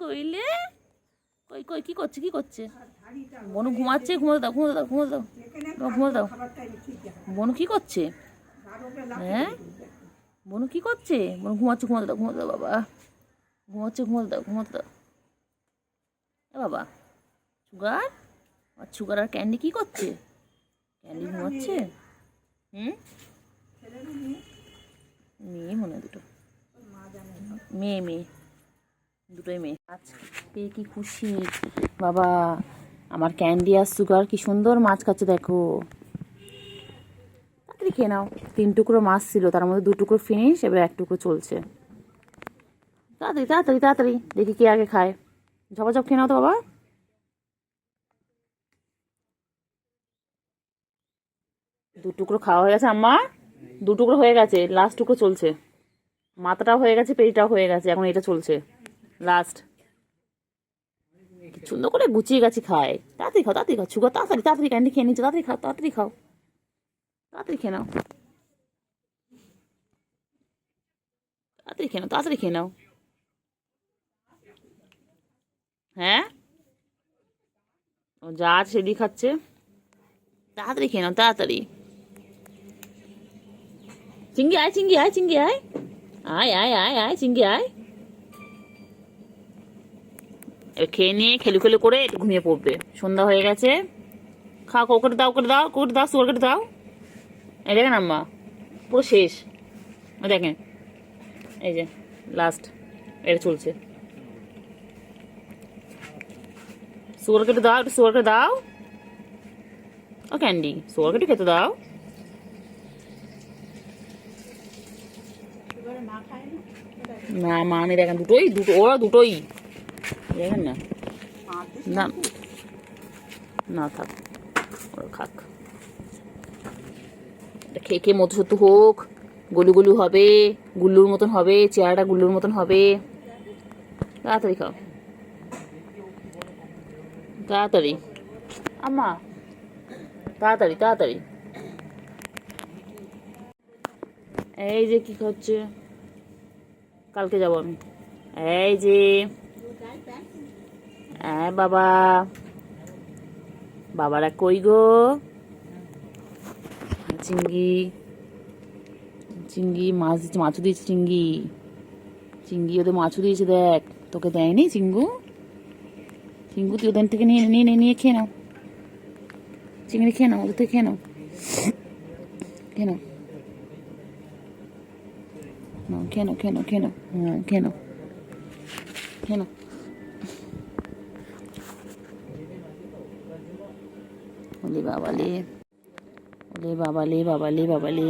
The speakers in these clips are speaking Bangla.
কইলে কই কই কি করছে কি করছে? বনু ঘুমাচ্ছে, ঘুমোতে দাও ঘুমোতে দাও ঘুমোতে দাও, ঘুমোতে দাও। বনু কি করছে? হ্যাঁ বনু কি করছে? বনু ঘুমাচ্ছে, ঘুমোতে দাও ঘুমোতে দাও বাবা, ঘুমাচ্ছে, ঘুমোতে দাও ঘুমোতে দাও। এ বাবা সুগার, আর সুগার আর ক্যান্ডি কি করছে? ক্যান্ডি ঘুমাচ্ছে। হুম, মেয়ে মনে হয় দুটো, মেয়ে মেয়ে দুটোই মেয়ে। আজকে কি খুশি বাবা, আমার ক্যান্ডি আর সুগার কি সুন্দর মাছ খাচ্ছে দেখো। তাড়াতাড়ি খেয়ে নাও, 3 টুকরো মাছ ছিল, তার মধ্যে 2 টুকরো ফিনিশ, এবার 1 টুকরো চলছে। তাড়াতাড়ি তাড়াতাড়ি তাড়াতাড়ি, দেখি কে আগে খায়। ঝপাঝপ খেয়ে নাও তো বাবা। 2 টুকরো খাওয়া হয়ে গেছে আম্মা, 2 টুকরো হয়ে গেছে, লাস্ট টুকরো চলছে। মাথাটাও হয়ে গেছে, পেটিটাও হয়ে গেছে, এখন এটা চলছে লাস্ট। সুন্দর করে গুছিয়ে গেছে খায়। তাড়াতাড়ি খাও তাড়াতাড়ি খাও, সুগার তাড়াতাড়ি তাড়াতাড়ি ক্যান্ডি খেয়ে নিচ্ছে, তাড়াতাড়ি খাও তাড়াতাড়ি খাও, তাড়াতাড়ি খেয়ে নাও, তাড়াতাড়ি খেয়ে নাও, তাড়াতাড়ি খেয়ে নাও। হ্যাঁ ও যা আছে সেদিকে খাচ্ছে, তাড়াতাড়ি খেয়ে নাও তাড়াতাড়ি। চিঙ্গি আয় চিঙ্গি আয় চিঙ্গি আয়, আয় আয় আয় আয় চিঙ্গি আয়। এবার খেয়ে নিয়ে খেলু খেলু করে একটু ঘুমিয়ে পড়বে, সন্ধ্যা হয়ে গেছে। খাও, করে দাও করে দাও করে দাও, সুগার করে দাও। এই দেখেন আম্মা পুরো শেষ, ওই দেখেন এই যে লাস্ট, এটা চলছে। সুগার কেটে দাও, একটু সুগার কেটে দাও। ও ক্যান্ডি সুগার কেটে খেতে দাও। না মা আমি দেখেন দুটোই, দুটো ওরা দুটোই দেখেন না, না না থাক ওরা খাক, এটা খেয়ে খেয়ে মতো সত্য হোক, গলু গলু হবে, গুল্লুর মতন হবে, চেহারাটা গুল্লুর মতন হবে। তাড়াতাড়ি খাও তাড়াতাড়ি আম্মা, তাড়াতাড়ি তাড়াতাড়ি। এই যে কি হচ্ছে, কালকে যাবো আমি। এই যে হ্যাঁ বাবা, বাবারা কই গো? চিঙ্গি চিঙ্গি মাছ দিচ্ছে, মাছও দিয়েছে চিঙ্গি, চিঙ্গি ওদের মাছও দিয়েছে দেখ, তোকে দেয়নি চিঙ্গু? চিঙ্গু তুই ওদের থেকে নিয়ে নিয়ে নিয়ে খেয়ে নাও, চিংড়ি খেয়ে নাও, ওদের থেকে খেয়ে নাও, খেয়ে নাও, খেয়ে নাও খেয়ে নাও খেয়ে নাও, হ্যাঁ খেয়ে নাও খেয়ে নাও। ওলে বাবালে, ওলে বাবালে বাবালে বাবালে।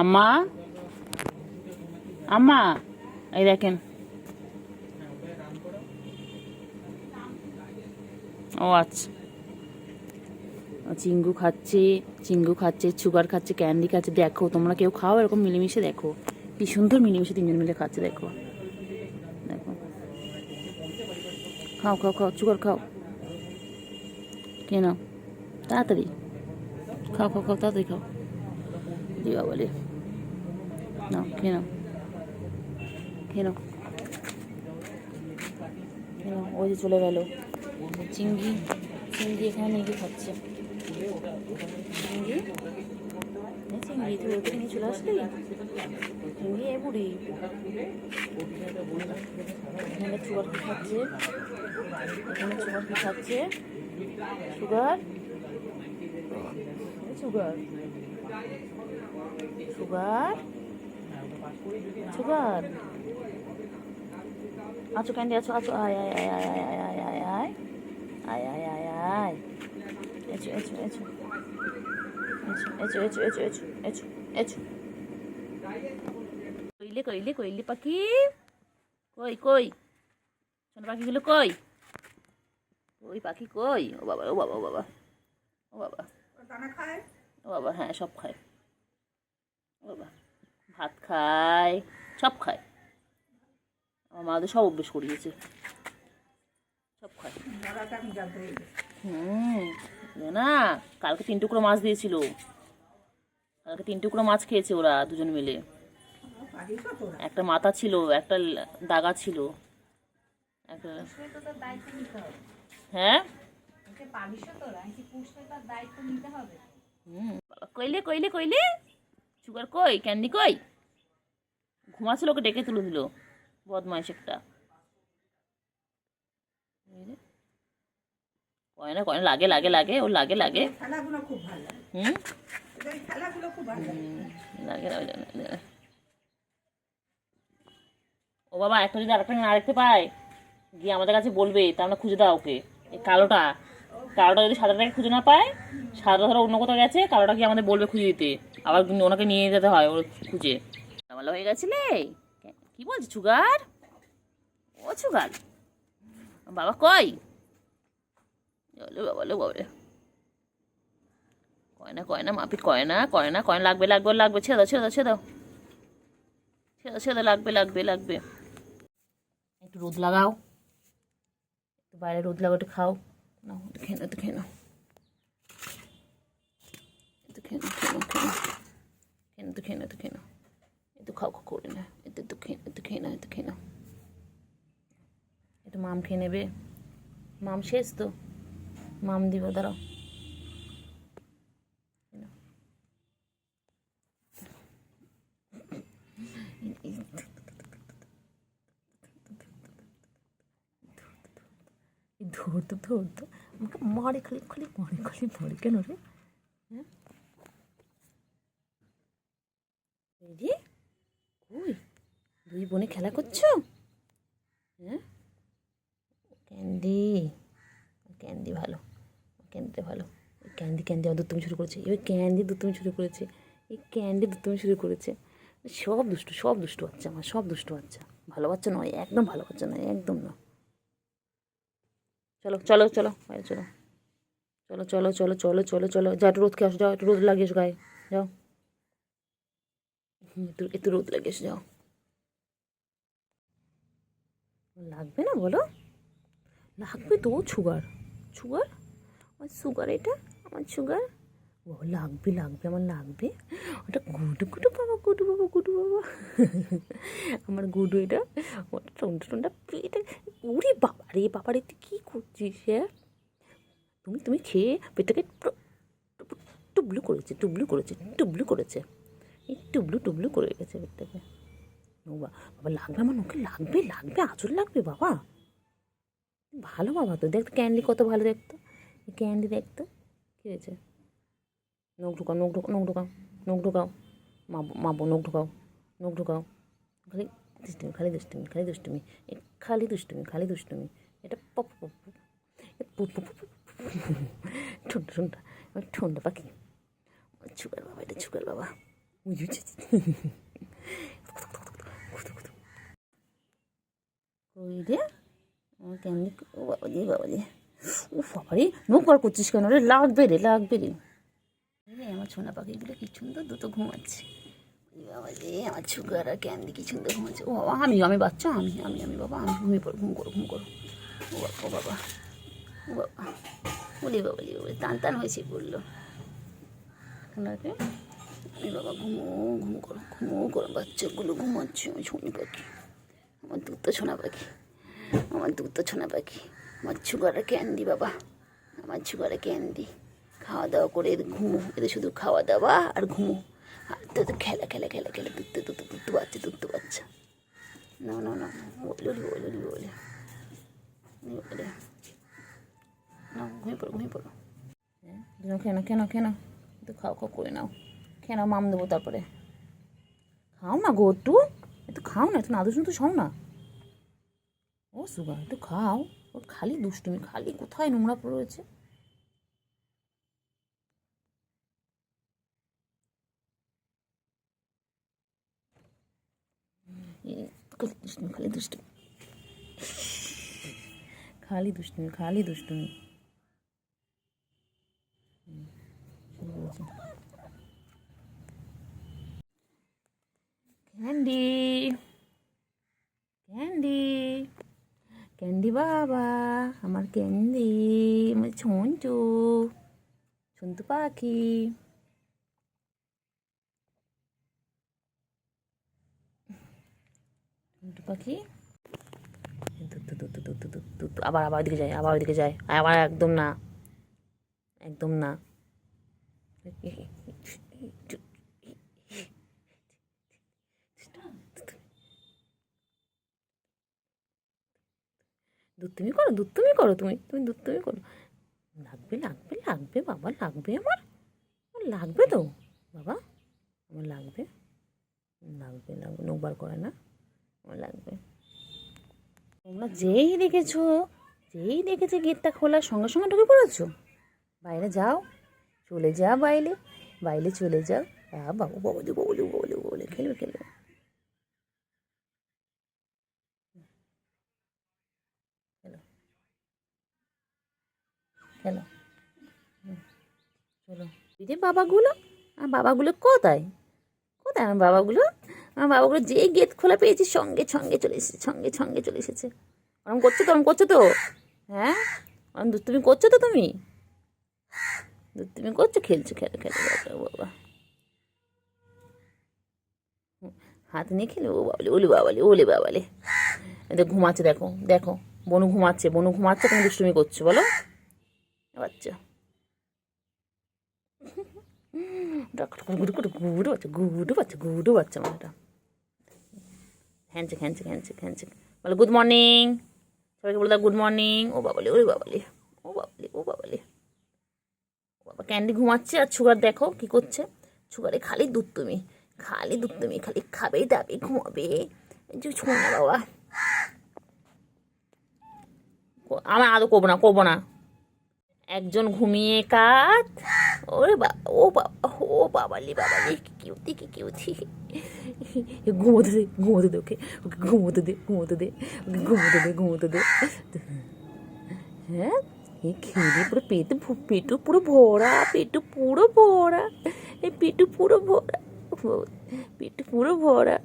আম্মা আম্মা এই দেখেন, ও আচ্ছা চিঙ্গু খাচ্ছে, চিঙ্গু খাচ্ছে, সুগার খাচ্ছে, ক্যান্ডি খাচ্ছে। দেখো তোমরা কেউ খাও এরকম মিলেমিশে, দেখো কি সুন্দর মিলেমিশে 3 জন মিলে খাচ্ছে, দেখো দেখো। খাও খাও খাও সুগার খাও, খেয়ে নাও তাড়াতাড়ি, খাও খাও খাও তাড়াতাড়ি খাও। দিবা বলে নাও খেয়ে নাও খেয়ে নাও খেয়ে নাও। ওই যে চলে গেল চিঙ্গি, চিঙ্গি এখানে নিয়ে গিয়ে খাচ্ছে। চিঙ্গি চিঙ্গি তুই ওকে নিয়ে চলে আসলি, চিঙ্গি এ বুড়ি এখানে সুগার কি খাচ্ছে, এখানে সুগার কি খাচ্ছে, সুগার সুগার সুগার সুগার। আছো ক্যান্ডি আছো আছো, আয় আয় আয় আয় আয় আয় আয় আয় আয় আয় আয় আয়, এছো এছো এছো এছো এছো এছো এছো এছো এছো। কইলে কইলে কইলে পাখি কই কই, সোনা পাখিগুলো কই, ওই পাখি কই? ও বাবা ও বাবা ও বাবা ও বাবা, ও বাবা হ্যাঁ সব খায়, ও বাবা ভাত খায় সব খায়, আমার মা ওদের সব অভ্যেস করিয়েছে, সব খায়। না কালকে 3 টুকরো মাছ দিয়েছিল, কালকে 3 টুকরো মাছ খেয়েছে ওরা দুজন মিলে। একটা মাথা ছিল, একটা দাগা ছিল, একটা- পুষলে তো তার দায়িত্ব নিতে হবে। হ্যাঁ ওকে পালিশও তো নাকি পুষলে তার দায়িত্ব নিতে হবে। বাবা কইলে কইলে কইলে সুগার কই ক্যান্ডি কই ঘুমাচ্ছিল ওকে ডেকে তুলে দিল বদমাইশ একটা কয় না কয় না লাগে লাগে লাগে ওর লাগে লাগে খেলাগুলো খুব ভালো লাগে, হুম এই খেলাগুলো খুব ভালো লাগে। লাগে লাগে, লাগে। ও বাবা একটা যদি আরেকটা পায় গিয়ে আমাদের কাছে বলবে তা আমরা খুঁজে দাও ওকে এই কালোটা কালোটা যদি সাদাটাকে খুঁজে না পায় সাদাটা ধরো অন্য কোথাও গেছে কালোটা গিয়ে আমাদের বলবে খুঁজে দিতে আবার ওনাকে নিয়ে যেতে হয় ওর খুঁজে ঝামেলা হয়ে গেছিলে কি বলছি সুগার ও সুগার বাবা কই বাবা বাবা কয় না মাপিট কয় না লাগবে লাগবে লাগবে ছেড়ে দাও ছেড়ে দাও ছেড়ে দাও ছেড়ে দাও ছেড়ে দাও লাগবে লাগবে লাগবে একটু রোদ লাগাও একটু বাইরে রোদ লাগাও একটু খাও না একটু খেয়ে নাও একটু খেয়ে নাও একটু খেয়ে নাও খেয়ে নাও খেয়ে নাও একটু খেয়ে নাও একটু খেয়ে নাও একটু খাও খাও করে না একটু খেয়ে নাও একটু খেয়ে নাও একটু মাম খেয়ে নেবে মাম শেষ তো মাম দিব দাঁড়াও ধরতো ধরতো আমাকে মারে খালি খালি মারে খালি মারে কেন রে হ্যাঁ রে ওই দুই বোনে খেলা করছো হ্যাঁ ক্যান্ডি ক্যান্ডি ভালো ক্যান্ডিটা ভালো ক্যান্ডি ক্যান্ডি আমার দুষ্টুমি শুরু করেছে এবার ক্যান্ডি দুষ্টুমি শুরু করেছে এই ক্যান্ডি দুষ্টুমি শুরু করেছে সব দুষ্টু বাচ্চা আমার সব দুষ্টু বাচ্চা ভালো বাচ্চা নয় একদম ভালো বাচ্চা নয় একদম না চলো চলো চলো বাইরে চলো চলো চলো চলো চলো চলো চলো যা একটু রোদ খেয়ে আসো যাও একটু রোদ লাগিয়ে এসো গায়ে যাও একটু রোদ লাগিয়ে এসো যাও লাগবে না বলো লাগবে তো সুগার সুগার আমার সুগার এটা আমার সুগার ও লাগবে লাগবে আমার লাগবে ওটা গুডু গুডু বাবা গুডু বাবা গুডু বাবা আমার গুডু এটা ওটা টোনটা টোনটা পেটে উরে বাবা রে তুই কী করছিস হ্যাঁ তুমি খেয়ে পেটটাকে টুবলু করেছে এই টুবলু করে গেছে পেটটাকে বাবা লাগবে আমার নোকে লাগবে আঁচল লাগবে বাবা ভালো বাবা তো দেখতো ক্যান্ডি কত ভালো দেখতো ক্যান্ডি দেখতো কী হয়েছে নখ ঢোকাও মাবো নখ ঢোকাও খালি দুষ্টুমি এটা পপ ঠোঁটা পাখি ছুকার বাবা এটা ছুকার বাবা বুঝেছি ওই রে আমার কেমনি বাবাজি ও বাবারে নখ বার করছিস কেন রে লাগবে রে আমার সোনা পাখিগুলো কি সুন্দর দুটো ঘুমাচ্ছে বাবাজি আমার সুগার আর ক্যান্ডি কি সুন্দর ঘুমাচ্ছে ও বাবা আমি বাচ্চা আমি বাবা আমি ঘুমিয়ে পড়ো ঘুম করো ও বাবা বলি বাবাজি টান হয়েছে বললো ওনাকে আমি বাবা ঘুম করো বাচ্চাগুলো ঘুমাচ্ছে আমি সোনা পাখি আমার দুটো সোনা পাখি আমার সুগার ক্যান্ডি বাবা আমার সুগার ক্যান্ডি খাওয়া দাওয়া করে ঘুমো এদের শুধু খাওয়া দাওয়া আর ঘুমো আর তো খেলা দুধ বাচ্চা না বলে না ঘুমিয়ে পড়ো কেন তো খাও করে নাও খেয়ে নাও মাম দেবো তারপরে খাও না গো একটু খাও না একটু না দুষ্টুমি তো সও না ও সুগার একটু খাও ওর খালি দুষ্টুমি খালি কোথায় নোংরা পড়ে রয়েছে খালি দুষ্টুমি ক্যান্ডি বাবা আমার ক্যান্ডি আমার সন্তু পাখি সন্তু পাখি আবার আবার ওইদিকে যায়, আবার ওইদিকে যায়, আবার একদম না, একদম না। দুত্তুমি করো, দুত্তুমি করো, তুমি তুমি দুত্তুমি করো। লাগবে লাগবে লাগবে বাবা, লাগবে আমার, আমার লাগবে তো বাবা, আমার লাগবে, লাগবে লাগবে, নোবার করে না, আমার লাগবে। তোমরা যেই দেখেছে গেটটা খোলার সঙ্গে সঙ্গে ঢুকে পড়েছো। বাইরে যাও, চলে যা বাইরে, বাইরে চলে যাও। বাবু বাবু বলে বলে বলে খেলবে খেলবে। খেলো খেলো, চলো। এই যে বাবাগুলো, আর বাবাগুলো কোথায়, কোথায় আমার বাবাগুলো? আমার বাবাগুলো যেই গেট খোলা পেয়েছি সঙ্গে সঙ্গে চলে এসেছে, সঙ্গে সঙ্গে চলে এসেছে। ওরম করছো তো, ওরম করছো তো, হ্যাঁ ওরম দুষ্টুমি করছো তো তুমি, দুষ্টুমি করছো, খেলছো, খেলো খেলো বাবা বাবা, হাত নিয়ে খেলে ও বাবলে, ওলে বাবালে, ওলে বাবালে। এদের ঘুমাচ্ছে, দেখো দেখো, বনু ঘুমাচ্ছে, বনু ঘুমাচ্ছে, তুমি দুষ্টুমি করছো বলো বাচ্চা। গুডু বাচ্চা, গুডু বাচ্চা, গুডু বাচ্চা আমার এটা। হ্যান্ডশেক হ্যান্ডশেক হ্যান্ডশেক হ্যান্ডশেক, বলো গুড মর্নিং, সবাইকে বলে দাও গুড মর্নিং। ও বাবালে, ওরে বাবালে, ও বাবালে, ও বাবালে, ও বাবা। ক্যান্ডি ঘুমাচ্ছে, আর সুগার দেখো কি করছে। সুগারে খালি দুধ, তুমি খালি দুধ, তুমি খালি খাবে দাবে ঘুমাবে। যে ছো না বাবা, আমার আদৌ করবো না, করবো না। একজন ঘুমিয়ে কাত, ওরে বাবা, ও বাবা, ও বাবালি বাবালি, কি কিউতি, কি কিউতি। ঘুমোতে দে, ঘুমোতে দে, ওকে ওকে ঘুমোতে দে, ঘুমোতে দে, ওকে ঘুমোতে দে, ঘুমোতে দে। হ্যাঁ, এই খেয়ে পুরো পেটু পুরো ভরা, পেটু পুরো ভরা, এই পেটু পুরো ভরা, পেটু পুরো ভরা।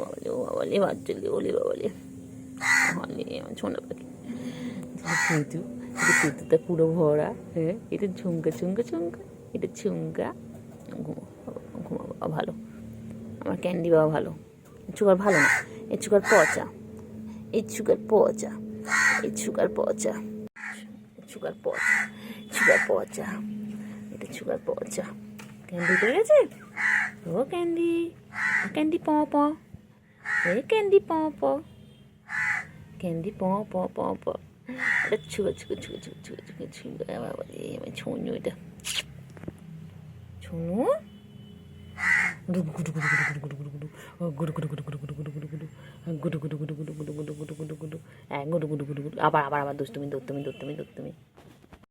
বাবালে, ও বাবালে, বাচ্চালে, ওলে বাবালে, হলে আমার ছোনা পাখি। পেটু, পেটুটা পুরো ভরা, হ্যাঁ, এটা ঝুমকা ঝুমকা ঝুমকা, এটা ঝুমকা। ঘুমা বাবা ভালো, আমার ক্যান্ডি বাবা ভালো। সুগার ভালো না, এই সুগার পচা, এই সুগার পচা, এই সুগার পচা, সুগার পচা, সুগার পচা, এটা সুগার পচা। ক্যান্ডি পেয়ে গেছে, ও ক্যান্ডি, ক্যান্ডি প প, এই ক্যান্ডি প প, ক্যান্ডি প প প প। এটা ছুগা ছুগা ছুগা ছুগা ছুগা ছুগা ছুগা, বাবা রে আমার ছুঁয়ো, এটা ছুঁয়ো। আবার আবার আবার দুষ্টুমি দুষ্টুমি দুষ্টুমি দুষ্টুমি।